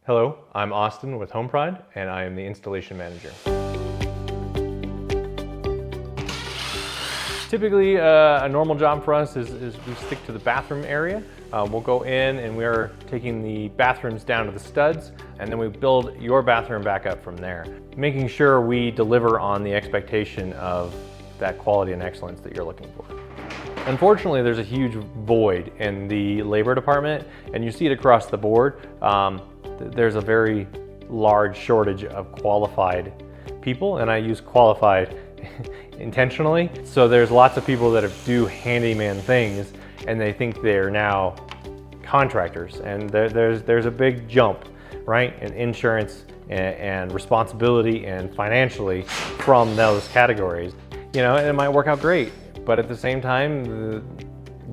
Hello, I'm Austin with HomePride, and I am the installation manager. Typically, a normal job for us is we stick to the bathroom area. We'll go in and we are taking the bathrooms down to the studs, and then we build your bathroom back up from there, making sure we deliver on the expectation of that quality and excellence that you're looking for. Unfortunately, there's a huge void in the labor department, and you see it across the board. There's a very large shortage of qualified people, and I use qualified intentionally. So there's lots of people that do handyman things, and they think they're now contractors, and there's a big jump, right, in insurance and responsibility and financially from those categories. You know, it might work out great, but at the same time,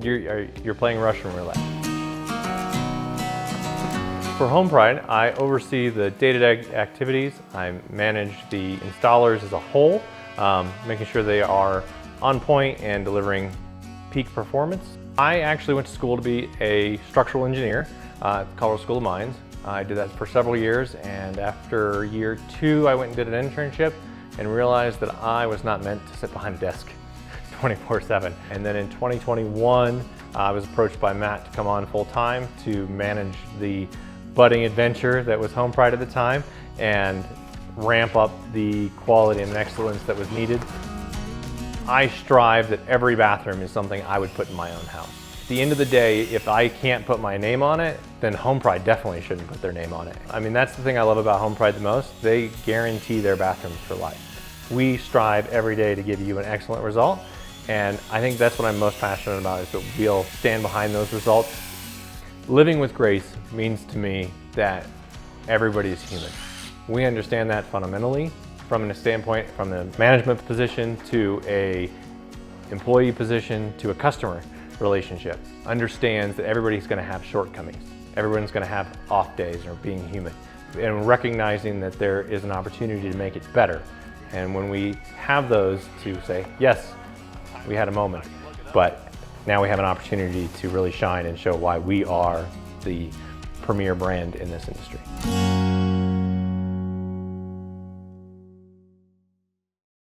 you're playing Russian roulette. For HomePride, I oversee the day-to-day activities. I manage the installers as a whole, making sure they are on point and delivering peak performance. I actually went to school to be a structural engineer at the Colorado School of Mines. I did that for several years, and after year 2, I went and did an internship and realized that I was not meant to sit behind a desk 24/7. And then in 2021, I was approached by Matt to come on full-time to manage the budding adventure that was HomePride at the time and ramp up the quality and excellence that was needed. I strive that every bathroom is something I would put in my own house. At the end of the day, if I can't put my name on it, then HomePride definitely shouldn't put their name on it. I mean, that's the thing I love about HomePride the most. They guarantee their bathrooms for life. We strive every day to give you an excellent result, and I think that's what I'm most passionate about, is that we'll stand behind those results. Living with grace means to me that everybody is human. We understand that fundamentally from a standpoint, from the management position to a employee position to a customer relationship. Understands that everybody's going to have shortcomings. Everyone's going to have off days or being human. And recognizing that there is an opportunity to make it better. And when we have those, to say, yes, we had a moment, but now we have an opportunity to really shine and show why we are the premier brand in this industry.